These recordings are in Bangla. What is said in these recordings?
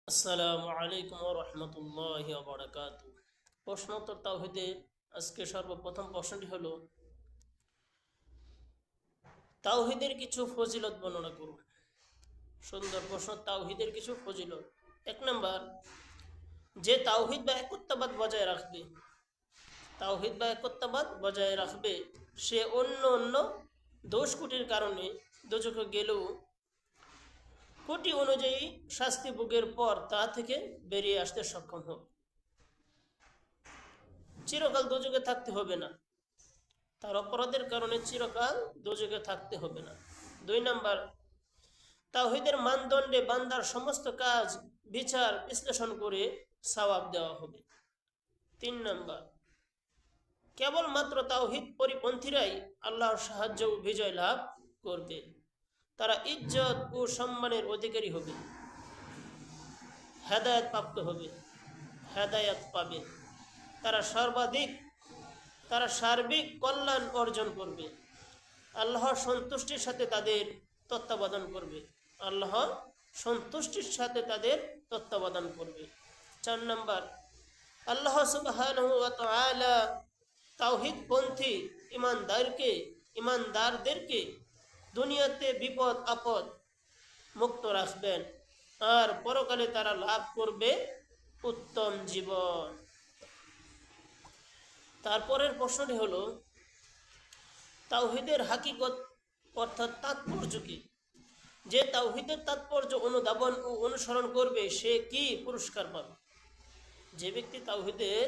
আসসালামু আলাইকুম ওয়া রাহমাতুল্লাহি ওয়া বারাকাতুহু। প্রশ্নোত্তর তাওহীদে আজকে সর্বপ্রথম প্রশ্নটি হলো, তাওহীদের কিছু ফজিলত বর্ণনা করুন। সুন্দর প্রশ্ন। তাওহীদের কিছু ফজিলত। এক নাম্বার, যে তাওহীদ বা একত্ববাদ বজায় রাখবে, তাওহীদ বা একত্ববাদ বজায় রাখবে, সে অন্য অন্য দোষ কুটির কারণে দোজখে গেলেও কোটি অনুযায়ী শাস্তি ভোগের পর তা থেকে বেরিয়ে আসতে সক্ষম হবে। চিরকাল দোজখে থাকতে হবে না, তার অপরাধের কারণে চিরকাল দোজখে থাকতে হবে না। দুই নাম্বার, তাওহীদের মানদণ্ডে বান্দার সমস্ত কাজ বিচার বিশ্লেষণ করে সওয়াব দেওয়া হবে। তিন নাম্বার, কেবলমাত্র তাওহীদ পরিপন্থীরাই আল্লাহর সাহায্য ও বিজয় লাভ করবে। তারা ইজ্জত ও সম্মানের অধিকারী হবে, হেদায়েত প্রাপ্ত হবে, হেদায়েত পাবে। তারা সার্বিক কল্যাণ অর্জন করবে। আল্লাহর সন্তুষ্টির সাথে তাদের তত্ত্বাবধান করবে, আল্লাহর সন্তুষ্টির সাথে তাদের তত্ত্বাবধান করবে। চার নাম্বার, আল্লাহ সুবহানাহু ওয়া তাআলা তাওহীদপন্থী ইমানদারদেরকে দুনিয়াতে বিপদ আপদ মুক্ত রাখবেন, আর পরকালে তারা লাভ করবে উত্তম জীবন। তারপরের প্রশ্নটি হলো, তাওহীদের হাকিকত অর্থাৎ তাৎপর্য কি? যে তাওহীদের তাৎপর্য অনুধাবন ও অনুসরণ করবে সে কি পুরস্কার পাবে? যে ব্যক্তি তাওহীদের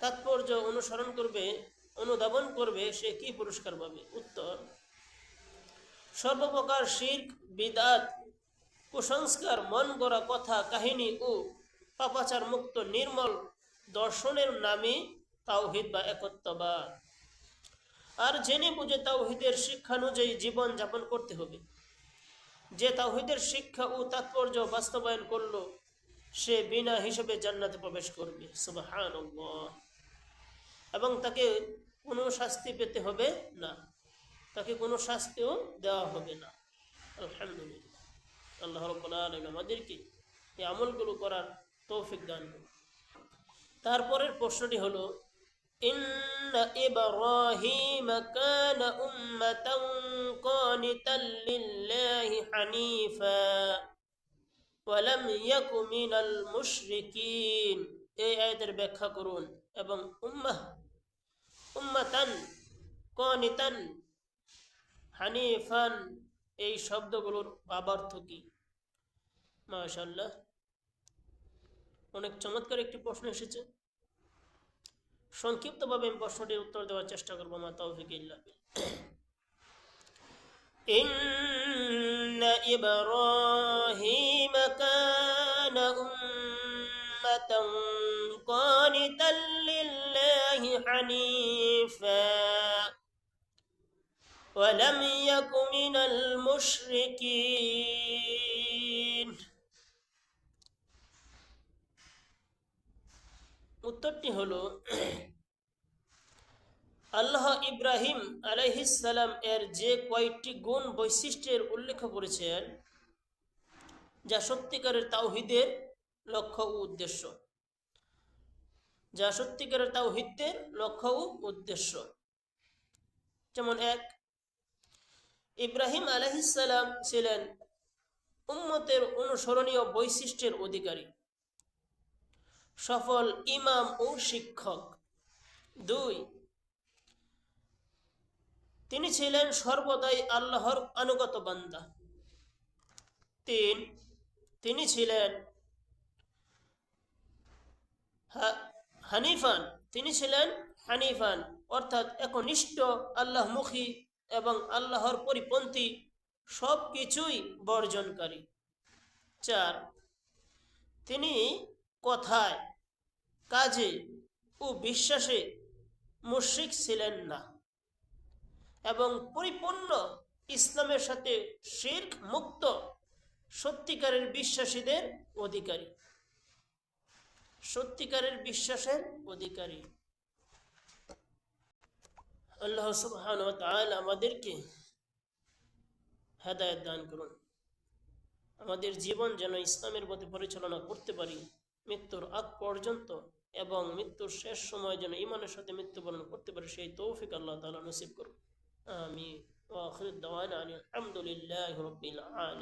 তাৎপর্য অনুসরণ করবে, অনুধাবন করবে, সে কি পুরস্কার পাবে? উত্তর, সর্বপ্রকার শিরক, বিদআত, কুসংস্কার, মন গড়া কথা কাহিনী ও পাপাচার মুক্ত নির্মল দর্শনের নামই তাওহীদ বা একত্ববাদ। আর জেনে বুঝে তাওহীদের শিক্ষানুযায়ী জীবন যাপন করতে হবে। যে তাওহীদের শিক্ষা ও তাৎপর্য বাস্তবায়ন করলো, সে বিনা হিসেবে জান্নাতে প্রবেশ করবে। সুবহানাল্লাহ। এবং তাকে কোনো শাস্তি পেতে হবে না, তাকে কোনো শাস্তিও দেওয়া হবে না। আলহামদুলিল্লাহ। আল্লাহ রাব্বুল আলামিন আমাদেরকে এই আমলগুলো করার তৌফিক দান করুন। তারপরের প্রশ্নটি হলো, ইন্না ইব্রাহিম কানা উম্মাতান কানিতাল লিল্লাহি হানিফা ওয়া লাম ইয়াকু মিনাল মুশরিকিন। এই আয়াতের ব্যাখ্যা করুন এবং উম্মাতান, কানিতান, হানিফান এই শব্দগুলোর ভাবার্থ কি? মাশাআল্লাহ, অনেক চমৎকার একটি প্রশ্ন এসেছে। সংক্ষিপ্তভাবে আমি প্রশ্নটির উত্তর দেওয়ার চেষ্টা করবো। মা তাওফিক ইল্লা বিল্লাহ। ইন্না ইব্রাহিম কানা উম্মাতান কানিতাল লিল্লাহি হানিফা ওয়া লাম ইয়াকু মিনাল মুশরিকিন। উত্তরটি হলো, আল্লাহ ইব্রাহিম আলাইহিস সালাম এর যে কয়েকটি গুণ বৈশিষ্ট্যের উল্লেখ করেছেন, যা সত্যিকারের তাওহীদের লক্ষ্য ও উদ্দেশ্য, যা সত্যিকারের তাওহীদের লক্ষ্য ও উদ্দেশ্য। যেমন এক, ইব্রাহিম আলাইহিস সালাম ছিলেন উম্মতের অনুসরণীয় বৈশিষ্ট্যের অধিকারী, সফল ইমাম ও শিক্ষক। দুই, তিনি ছিলেন সর্বদাই আল্লাহর আনুগত বান্দা। তিন, তিনি ছিলেন হানিফান, তিনি ছিলেন হানিফান অর্থাৎ একনিষ্ঠ আল্লাহমুখী এবং আল্লাহর পরিপন্থী সব কিছুই বর্জনকারী। চার, তিনি কথায়, কাজে ও বিশ্বাসে মুশরিক ছিলেন না এবং পরিপূর্ণ ইসলামের সাথে শিরক মুক্ত সত্যিকারের বিশ্বাসীদের অধিকারী, সত্যিকারের বিশ্বাসের অধিকারী। আল্লাহ সুবহানাহু ওয়া তাআলা আমাদেরকে হেদায়েত দান করুন। আমাদের জীবন যেন ইসলামের পথে পরিচালনা করতে পারি মৃত্যুর আগ পর্যন্ত, এবং মৃত্যুর শেষ সময় যেন ইমানের সাথে মৃত্যুবরণ করতে পারি, সেই তৌফিক আল্লাহ তাআলা নসিব করুন। আমিন। ওয়া আখিরু দাওয়ানা আনিল হামদুলিল্লাহি রাব্বিল আলামিন।